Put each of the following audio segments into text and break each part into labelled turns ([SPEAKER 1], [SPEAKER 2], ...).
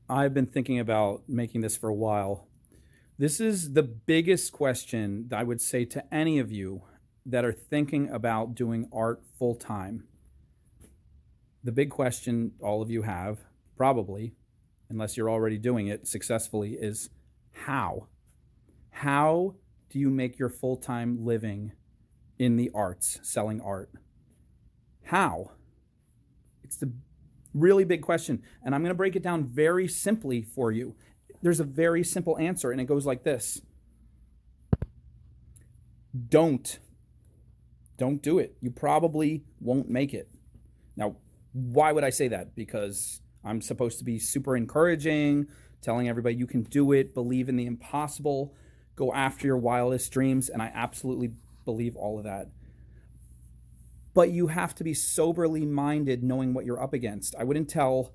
[SPEAKER 1] I've been thinking about making this for a while. This is the biggest question that I would say to any of you that are thinking about doing art full time. The big question all of you have, probably, unless you're already doing it successfully, is how? How do you make your full time living in the arts, selling art? How? It's the really big question. And I'm going to break it down very simply for you. There's a very simple answer, and it goes like this: don't. Don't do it. You probably won't make it. Now, why would I say that? Because I'm supposed to be super encouraging, telling everybody you can do it, believe in the impossible, go after your wildest dreams, and I absolutely believe all of that. But you have to be soberly minded, knowing what you're up against. I wouldn't tell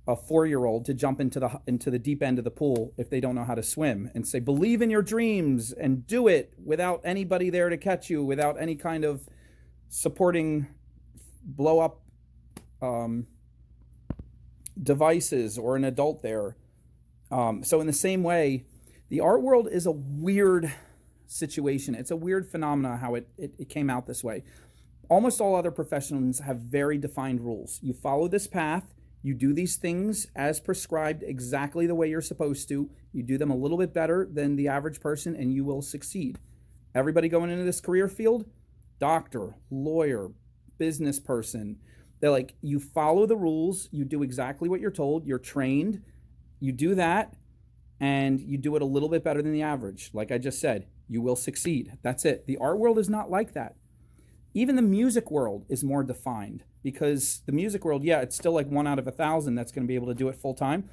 [SPEAKER 1] a 4-year-old to jump into the deep end of the pool if they don't know how to swim, and say believe in your dreams and do it without anybody there to catch you, without any kind of supporting blow up um, devices or an adult there. So in the same way, the art world is a weird situation. It's a weird phenomena how it came out this way. Almost all other professions have very defined rules. You follow this path, you do these things as prescribed exactly the way you're supposed to. You do them a little bit better than the average person, and you will succeed. Everybody going into this career field, doctor, lawyer, business person, they're like, you follow the rules, you do exactly what you're told, you're trained, you do that, and you do it a little bit better than the average. Like I just said, you will succeed. That's it. The art world is not like that. Even the music world is more defined, because the music world, yeah, it's still like 1 out of 1,000 that's going to be able to do it full time.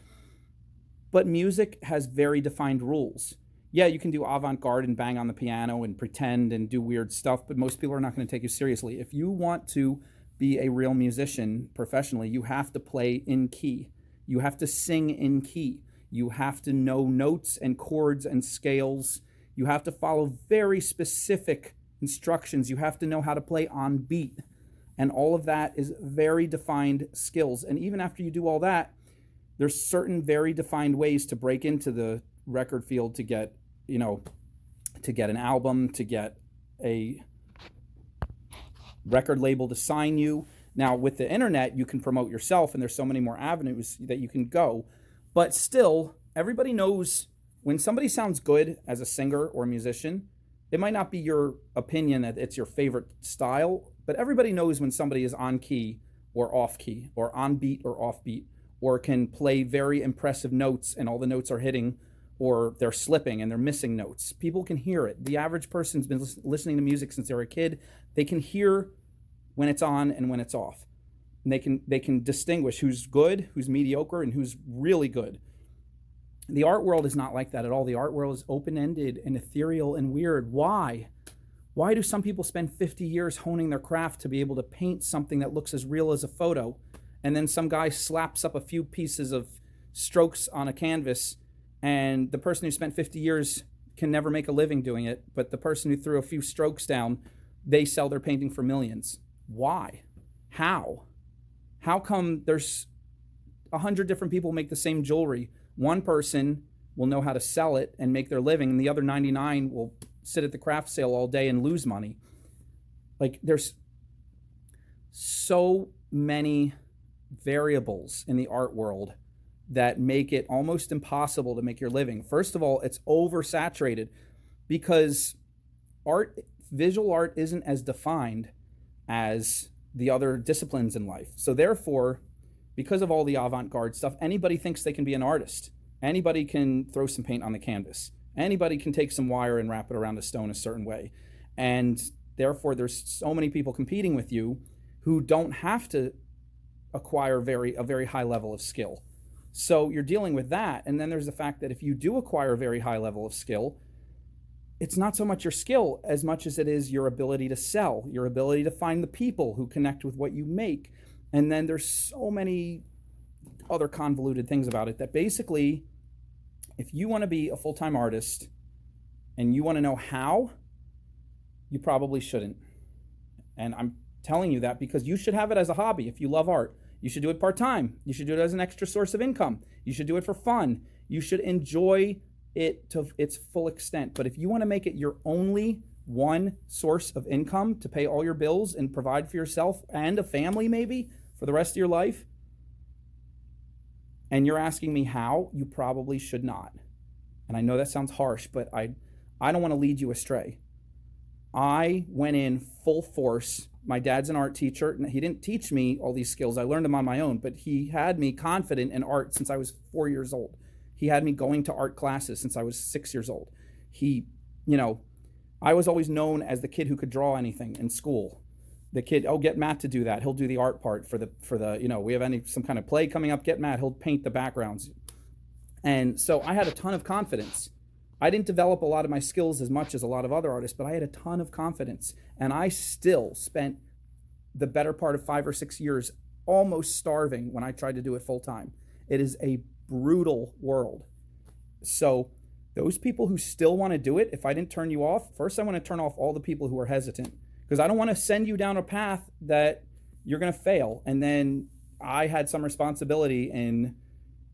[SPEAKER 1] But music has very defined rules. Yeah, you can do avant garde and bang on the piano and pretend and do weird stuff, but most people are not going to take you seriously. If you want to be a real musician professionally, you have to play in key. You have to sing in key. You have to know notes and chords and scales. You have to follow very specific instructions. You have to know how to play on beat. And all of that is very defined skills. And even after you do all that, there's certain very defined ways to break into the record field to get, to get an album, to get a record label to sign you. Now, with the internet, you can promote yourself, and there's so many more avenues that you can go. But still, everybody knows when somebody sounds good as a singer or a musician. It might not be your opinion that it's your favorite style, but everybody knows when somebody is on key or off key, or on beat or off beat, or can play very impressive notes and all the notes are hitting, or they're slipping and they're missing notes. People can hear it. The average person's been listening to music since they were a kid. They can hear when it's on and when it's off. And they can distinguish who's good, who's mediocre, and who's really good. The art world is not like that at all. The art world is open-ended and ethereal and weird. Why? Why do some people spend 50 years honing their craft to be able to paint something that looks as real as a photo, and then some guy slaps up a few pieces of strokes on a canvas, and the person who spent 50 years can never make a living doing it, but the person who threw a few strokes down, they sell their painting for millions? Why? How? How come there's 100 different people make the same jewelry? One person will know how to sell it and make their living, and the other 99 will sit at the craft sale all day and lose money. Like, there's so many variables in the art world that make it almost impossible to make your living. First of all, it's oversaturated because visual art isn't as defined as the other disciplines in life. So therefore, because of all the avant-garde stuff, anybody thinks they can be an artist. Anybody can throw some paint on the canvas. Anybody can take some wire and wrap it around a stone a certain way. And therefore, there's so many people competing with you who don't have to acquire a very high level of skill. So you're dealing with that. And then there's the fact that if you do acquire a very high level of skill, it's not so much your skill as much as it is your ability to sell, your ability to find the people who connect with what you make. And then there's so many other convoluted things about it that basically, if you want to be a full-time artist and you want to know how, you probably shouldn't. And I'm telling you that because you should have it as a hobby if you love art. You should do it part-time. You should do it as an extra source of income. You should do it for fun. You should enjoy it to its full extent. But if you want to make it your only one source of income to pay all your bills and provide for yourself and a family maybe for the rest of your life, and you're asking me how, you probably should not. And I know that sounds harsh, but I don't want to lead you astray. I went in full force. My dad's an art teacher. He didn't teach me all these skills. I learned them on my own, but he had me confident in art since I was 4 years old. He had me going to art classes since I was 6 years old. I was always known as the kid who could draw anything in school. The kid, get Matt to do that. He'll do the art part for the we have some kind of play coming up, get Matt, he'll paint the backgrounds. And so I had a ton of confidence. I didn't develop a lot of my skills as much as a lot of other artists, but I had a ton of confidence. And I still spent the better part of 5 or 6 years almost starving when I tried to do it full time. It is a brutal world. So those people who still want to do it, if I didn't turn you off, first I want to turn off all the people who are hesitant, because I don't want to send you down a path that you're going to fail. And then I had some responsibility in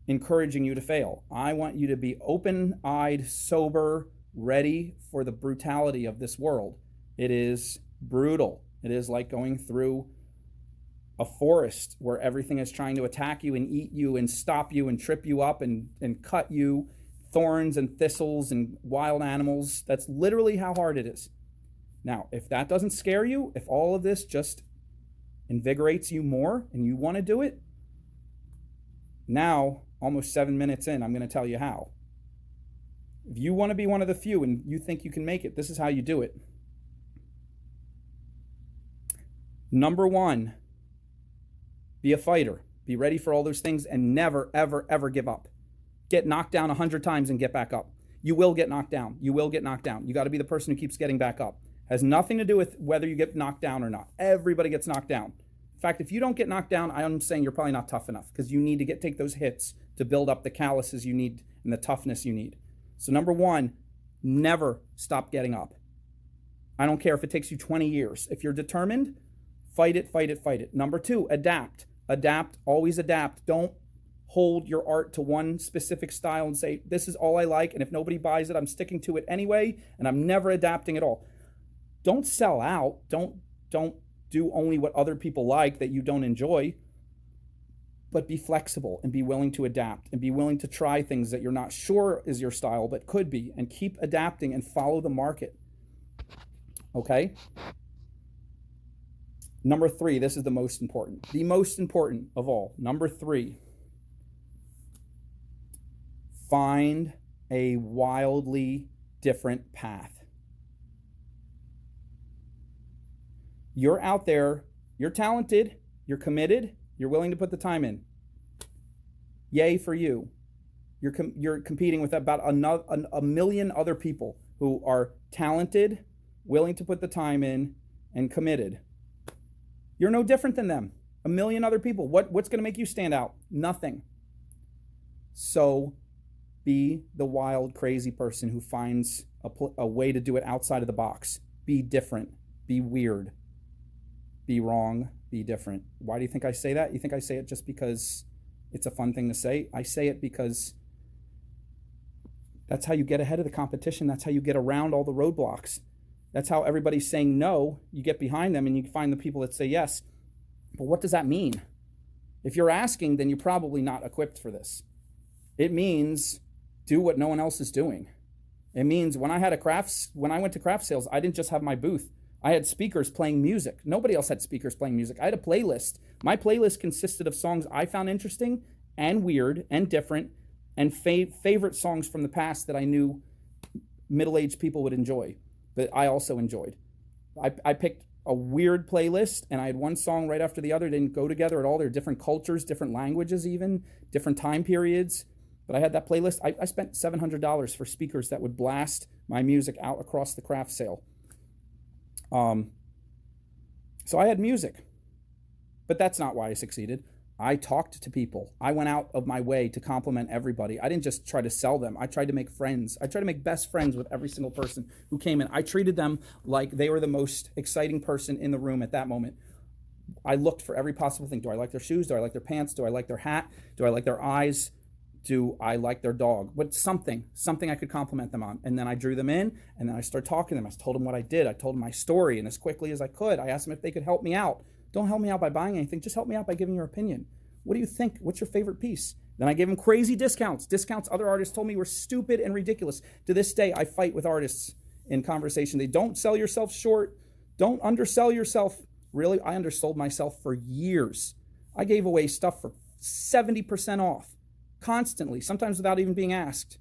[SPEAKER 1] encouraging you to fail. I want you to be open-eyed, sober, ready for the brutality of this world. It is brutal. It is like going through a forest where everything is trying to attack you and eat you and stop you and trip you up and cut you, thorns and thistles and wild animals. That's literally how hard it is. Now, if that doesn't scare you, if all of this just invigorates you more and you want to do it, now, almost 7 minutes in, I'm going to tell you how. If you want to be one of the few and you think you can make it, this is how you do it. Number 1, be a fighter. Be ready for all those things and never, ever, ever give up. Get knocked down 100 times and get back up. You will get knocked down. You will get knocked down. You got to be the person who keeps getting back up. Has nothing to do with whether you get knocked down or not. Everybody gets knocked down. In fact, if you don't get knocked down, I'm saying you're probably not tough enough, because you need to take those hits to build up the calluses you need and the toughness you need. So number 1, never stop getting up. I don't care if it takes you 20 years. If you're determined, fight it, fight it, fight it. Number 2, adapt. Adapt, always adapt. Don't hold your art to one specific style and say, this is all I like, and if nobody buys it, I'm sticking to it anyway, and I'm never adapting at all. Don't sell out. Don't do only what other people like that you don't enjoy, but be flexible and be willing to adapt and be willing to try things that you're not sure is your style but could be, and keep adapting and follow the market. Okay? Number 3, this is the most important of all. Number 3, find a wildly different path. You're out there, you're talented, you're committed, you're willing to put the time in. Yay for you. You're competing with about a million other people who are talented, willing to put the time in, and committed. You're no different than them. A million other people. What's going to make you stand out? Nothing. So be the wild, crazy person who finds a way to do it outside of the box. Be different. Be weird. Be wrong, be different. Why do you think I say that? You think I say it just because it's a fun thing to say? I say it because that's how you get ahead of the competition. That's how you get around all the roadblocks. That's how everybody's saying no. You get behind them and you find the people that say yes. But what does that mean? If you're asking, then you're probably not equipped for this. It means do what no one else is doing. It means when I went to craft sales, I didn't just have my booth. I had speakers playing music. Nobody else had speakers playing music. I had a playlist. My playlist consisted of songs I found interesting and weird and different, and favorite songs from the past that I knew middle-aged people would enjoy, that I also enjoyed. I picked a weird playlist, and I had one song right after the other. They didn't go together at all. They're different cultures, different languages even, different time periods. But I had that playlist. I spent $700 for speakers that would blast my music out across the craft sale. So I had music, but that's not why I succeeded. I talked to people. I went out of my way to compliment everybody. I didn't just try to sell them. I tried to make friends. I tried to make best friends with every single person who came in. I treated them like they were the most exciting person in the room at that moment. I looked for every possible thing. Do I like their shoes? Do I like their pants? Do I like their hat? Do I like their eyes? Do I like their dog? What something I could compliment them on. And then I drew them in, and then I started talking to them. I told them what I did. I told them my story, and as quickly as I could, I asked them if they could help me out. Don't help me out by buying anything. Just help me out by giving your opinion. What do you think? What's your favorite piece? Then I gave them crazy discounts other artists told me were stupid and ridiculous. To this day, I fight with artists in conversation. They don't sell yourself short. Don't undersell yourself. Really, I undersold myself for years. I gave away stuff for 70% off constantly, sometimes without even being asked.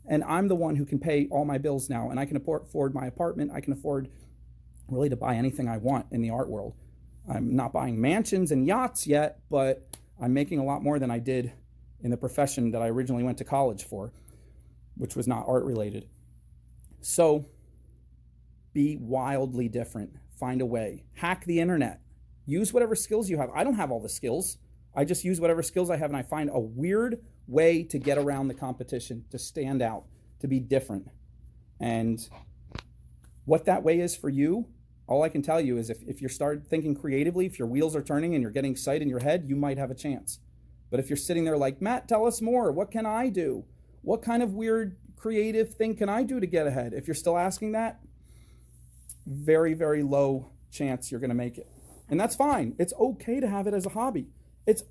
[SPEAKER 1] And I'm the one who can pay all my bills now, and I can afford my apartment. I can afford really to buy anything I want in the art world. I'm not buying mansions and yachts yet, but I'm making a lot more than I did in the profession that I originally went to college for, which was not art related. So be wildly different. Find a way. Hack the internet. Use whatever skills you have. I don't have all the skills. I just use whatever skills I have, and I find a weird way to get around the competition, to stand out, to be different. And what that way is for you, all I can tell you is if you start thinking creatively, if your wheels are turning and you're getting excited in your head, you might have a chance. But if you're sitting there like, Matt, tell us more. What can I do? What kind of weird creative thing can I do to get ahead? If you're still asking that, very, very low chance you're going to make it. And that's fine. It's okay to have it as a hobby. It's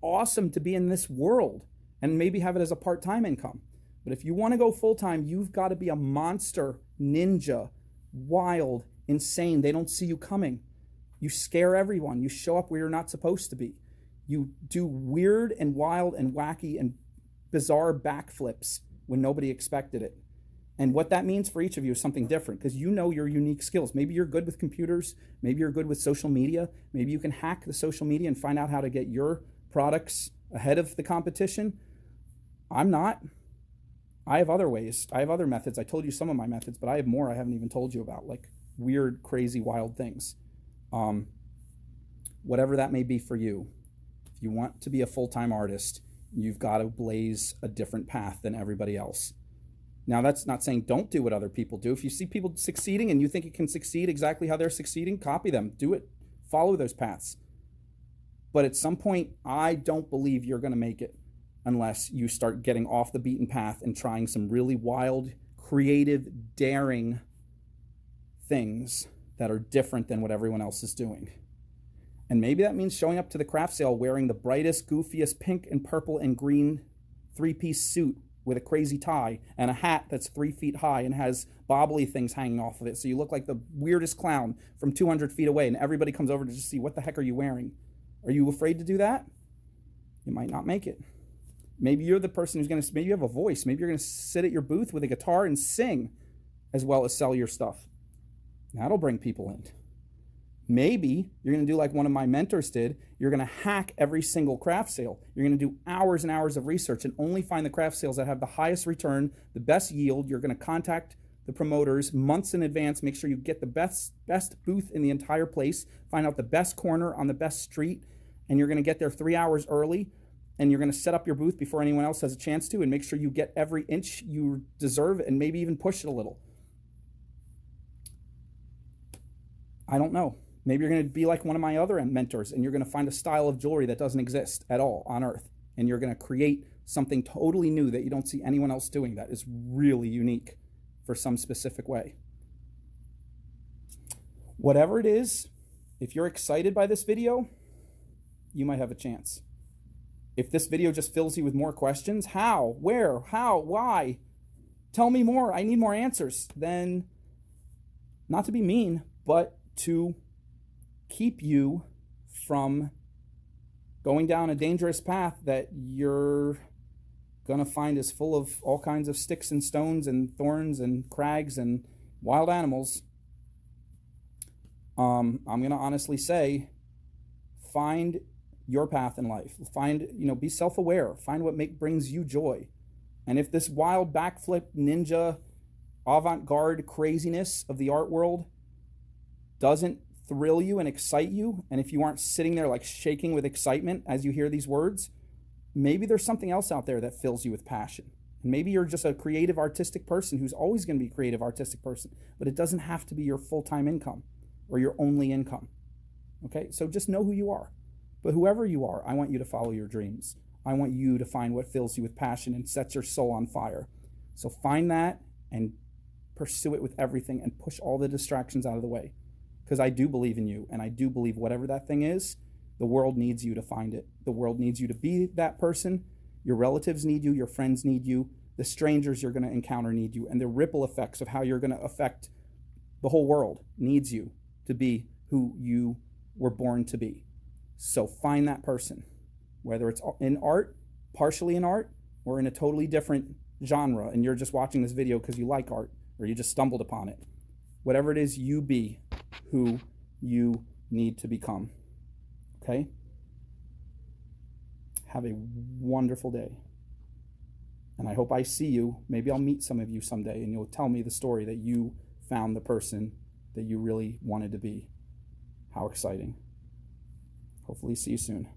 [SPEAKER 1] awesome to be in this world and maybe have it as a part-time income. But if you want to go full-time, you've got to be a monster, ninja, wild, insane. They don't see you coming. You scare everyone. You show up where you're not supposed to be. You do weird and wild and wacky and bizarre backflips when nobody expected it. And what that means for each of you is something different, because you know your unique skills. Maybe you're good with computers. Maybe you're good with social media. Maybe you can hack the social media and find out how to get your products ahead of the competition. I'm not. I have other ways. I have other methods. I told you some of my methods, but I have more I haven't even told you about, like weird, crazy, wild things. Whatever that may be for you. If you want to be a full-time artist, you've got to blaze a different path than everybody else. Now, that's not saying don't do what other people do. If you see people succeeding and you think it can succeed exactly how they're succeeding, copy them. Do it. Follow those paths. But at some point, I don't believe you're going to make it unless you start getting off the beaten path and trying some really wild, creative, daring things that are different than what everyone else is doing. And maybe that means showing up to the craft sale wearing the brightest, goofiest pink and purple and green 3-piece suit with a crazy tie and a hat that's 3 feet high and has bobbly things hanging off of it. So you look like the weirdest clown from 200 feet away, and everybody comes over to just see, what the heck are you wearing? Are you afraid to do that? You might not make it. Maybe you're the person who's going to, maybe you have a voice. Maybe you're going to sit at your booth with a guitar and sing as well as sell your stuff. That'll bring people in. Maybe you're going to do like one of my mentors did. You're going to hack every single craft sale. You're going to do hours and hours of research and only find the craft sales that have the highest return, the best yield. You're going to contact the promoters months in advance, make sure you get the best booth in the entire place, find out the best corner on the best street, and you're going to get there 3 hours early, and you're going to set up your booth before anyone else has a chance to, and make sure you get every inch you deserve and maybe even push it a little. I don't know. Maybe you're going to be like one of my other mentors, and you're going to find a style of jewelry that doesn't exist at all on Earth, and you're going to create something totally new that you don't see anyone else doing that is really unique for some specific way. Whatever it is, if you're excited by this video, you might have a chance. If this video just fills you with more questions, how, where, how, why, tell me more, I need more answers, then not to be mean, but to keep you from going down a dangerous path that you're going to find is full of all kinds of sticks and stones and thorns and crags and wild animals. I'm going to honestly say, find your path in life. Find, be self-aware. Find what brings you joy. And if this wild backflip ninja avant-garde craziness of the art world doesn't thrill you and excite you, and if you aren't sitting there like shaking with excitement as you hear these words, maybe there's something else out there that fills you with passion. And maybe you're just a creative, artistic person who's always going to be a creative, artistic person, but it doesn't have to be your full-time income or your only income. Okay, so just know who you are. But whoever you are, I want you to follow your dreams. I want you to find what fills you with passion and sets your soul on fire. So find that and pursue it with everything and push all the distractions out of the way. Because I do believe in you, and I do believe whatever that thing is, the world needs you to find it. The world needs you to be that person. Your relatives need you. Your friends need you. The strangers you're going to encounter need you. And the ripple effects of how you're going to affect the whole world needs you to be who you were born to be. So find that person, whether it's in art, partially in art, or in a totally different genre, and you're just watching this video because you like art or you just stumbled upon it. Whatever it is, you be who you need to become. Okay? Have a wonderful day. And I hope I see you. Maybe I'll meet some of you someday and you'll tell me the story that you found the person that you really wanted to be. How exciting. Hopefully see you soon.